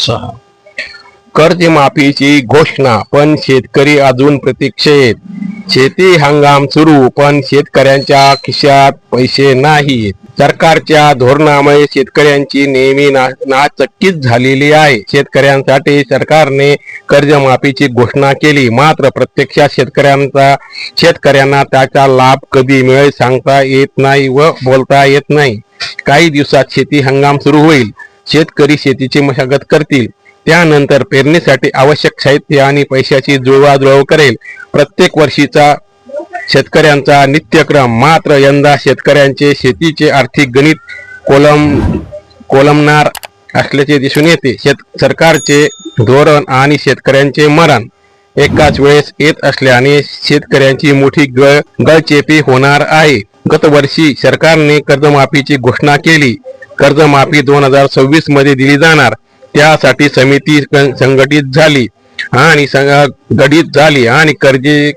उत्साह. कर्जमाफीची घोषणा, पण शेतकरी अजून प्रतीक्षेत. शेती हंगाम सुरू, पण शेतकऱ्यांच्या खिशात पैसे नाहीत. सरकारच्या धोरणामुळे शेतकऱ्यांची नेहमी नाचक्कीच झालेली आहे. शेतकऱ्यांसाठी सरकारने कर्जमाफीची घोषणा केली, मात्र प्रत्यक्षात शेतकऱ्यांना त्याचा लाभ कधी मिळेल सांगता येत नाही व बोलता येत नाही. काही दिवसात शेती हंगाम सुरू होईल. शेतकरी शेतीची मशागत करतील. त्यानंतर पेरणीसाठी आवश्यक साहित्य आणि पैशाची जुळवाजुळव करेल. प्रत्येक वर्षीचा शेतकऱ्यांचा नित्यक्रम. मात्र यंदा शेतकऱ्यांचे शेतीचे आर्थिक गणित कोलमनार असल्याचे दिसून येते. सरकारचे धोरण आणि शेतकऱ्यांचे मरण एकाच वेळेस येत असल्याने शेतकऱ्यांची मोठी गळचेपी होणार आहे. गत वर्षी सरकारने कर्जमाफीची घोषणा केली. कर्जमाफी 2026 मध्ये दिली जाणार. त्यासाठी समिती संघटित झाली आणि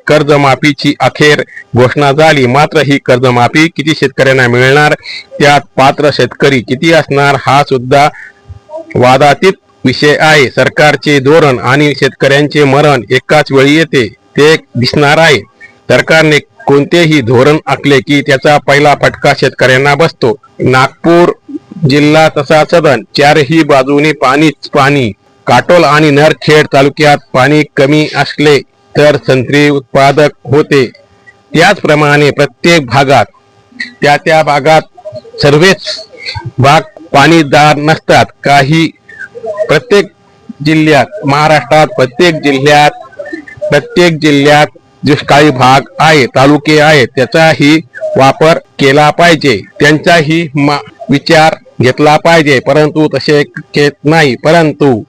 कर्जमाफीची अखेर घोषणा झाली. मात्र ही कर्जमाफी किती शेतकऱ्यांना मिळणार, त्यात पात्र शेतकरी किती असणार, हा सुद्धा वादातीत विषय आहे. सरकारचे धोरण आणि शेतकऱ्यांचे मरण एकाच वेळी येते ते दिसणार आहे. सरकारने कोणतेही धोरण आखले की त्याचा पहिला फटका शेतकऱ्यांना बसतो. नागपूर जिल्हा तसा सदन, चारही बाजूनी पाणीच पाणी. काटोल आणि नरखेड तालुक्यात पाणी कमी असले तर संत्री उत्पादक होते. त्याचप्रमाणे प्रत्येक भागात त्या भागात सर्वच भाग पाणीदार नसतात. प्रत्येक जिल्ह्यात, महाराष्ट्रात प्रत्येक जिल्ह्यात दुष्काळी भाग आहे, तालुके आहेत. त्याचाही वापर केला पाहिजे, त्यांचाही विचार घेतला पाहिजे. परंतु तसे घेत नाही. परंतु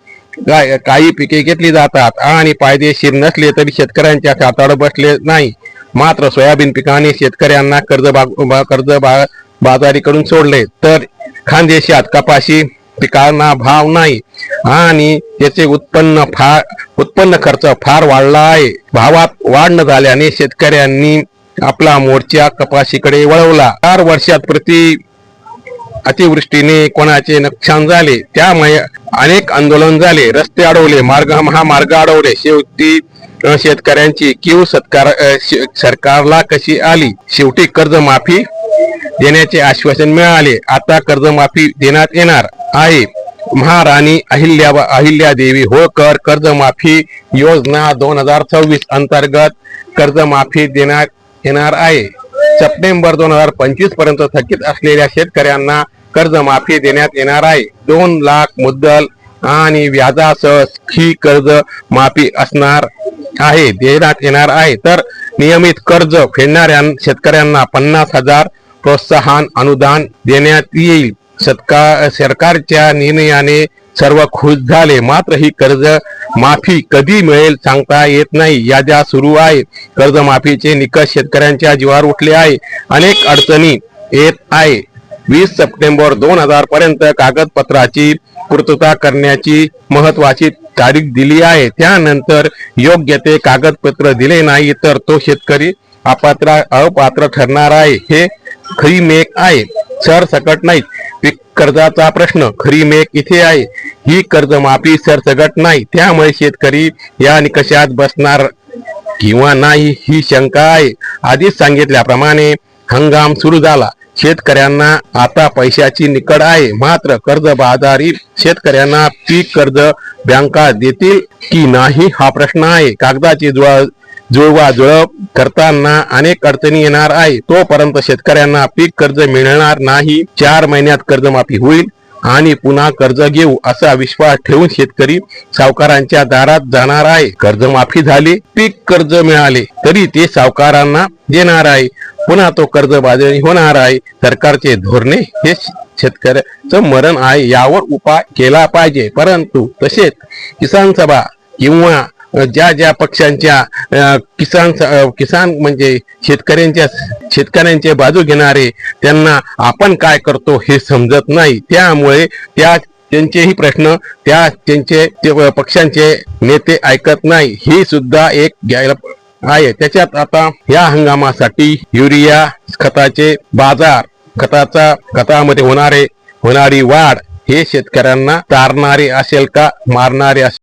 काही पिके घेतली जातात आणि फायदेशीर नसले तरी शेतकऱ्यांच्या हातावर बसले नाही. मात्र सोयाबीन पिकाने शेतकऱ्यांना बाजारी करून सोडले, तर खानदेशात कपाशी पिकांना भाव नाही आणि त्याचे उत्पन्न खर्च फार वाढला आहे. भावात वाढ न झाल्याने शेतकऱ्यांनी आपला मोर्चा कपाशीकडे वळवला. 4 वर्षात अतिवृष्टीने कोणाचे नुकसान झाले, त्यामुळे अनेक आंदोलन झाले, रस्ते अडवले, महामार्ग अडवले. शेवटी शेतकऱ्यांची कीव सरकारला कशी आली. शेवटी कर्जमाफी देण्याचे आश्वासन मिळाले. आता कर्जमाफी देण्यात येणार आहे. महाराणी अहिल्यादेवी होळकर कर्जमाफी योजना 2026 अंतर्गत कर्जमाफी देण्यात येणार आहे. सप्टेंबर 2025 पर्यंत थकीत असलेल्या शेतकऱ्यांना कर्जमाफी देण्यात येणार आहे. 2 लाख मुद्दल आणि व्याजासह ही कर्जमाफी असणार आहे, देण्यात येणार आहे. तर नियमित कर्ज फेडणाऱ्या शेतकऱ्यांना 50,000 प्रोत्साहन अनुदान देण्यात येईल. सरकारच्या निर्णयाने सर्व खुश झाले, मात्र ही कर्ज माफी कधी मिळेल सांगता येत नाही. याद्या सुरू आहे. कर्जमाफीचे निकष शेतकऱ्यांच्या जीवावर उठले आहे. अनेक अडचणी येत आहे. 20 सप्टेंबर 2000 पर्यंत कागदपत्राची पूर्तता करण्याची महत्वाची तारीख दिली आहे. त्यानंतर योग्य ते कागदपत्र दिले नाही तर तो शेतकरी अपात्र ठरणार आहे. हे खरी मेक आहे, सरसकट नाही. पीक कर्जाचा प्रश्न खरी मेक इथे आहे. ही कर्जमाफी सरसकट नाही. त्यामुळे शेतकरी या निकषात बसणार किंवा नाही ही शंका आहे. आधीच सांगितल्याप्रमाणे हंगाम सुरू झाला. शेतकऱ्यांना आता पैशाची निकड आहे. मात्र कर्जबाजारी शेतकऱ्यांना पीक कर्ज बँका देतील की नाही हा प्रश्न आहे. कागदाची जुळवाजुळव करताना अनेक अडचणी येणार आहे. तोपर्यंत शेतकऱ्यांना पीक कर्ज मिळणार नाही. 4 महिन्यात कर्जमाफी होईल आणि पुन्हा कर्ज घेऊ असा विश्वास ठेवून शेतकरी सावकारांच्या दारात जाणार आहे. कर्जमाफी झाली, पीक कर्ज मिळाले तरी ते सावकारांना देणार आहे. पुन्हा तो कर्जबाजारी होणार आहे. सरकारचे धोरणे हे शेतकऱ्याचं मरण आहे, यावर उपाय केला पाहिजे. परंतु तसेच किसान सभा किंवा ज्या पक्षांच्या किसान म्हणजे शेतकऱ्यांचे बाजू घेणारे, त्यांना आपण काय करतो हे समजत नाही. त्यामुळे त्यांचेही प्रश्न त्यांचे पक्षांचे नेते ऐकत नाही. ही सुद्धा एक घ्यायला आहे. त्याच्यात आता या हंगामासाठी युरिया खताचे बाजार, खतामध्ये होणारी वाढ हे शेतकऱ्यांना तारणारे असेल का मारणारे असेल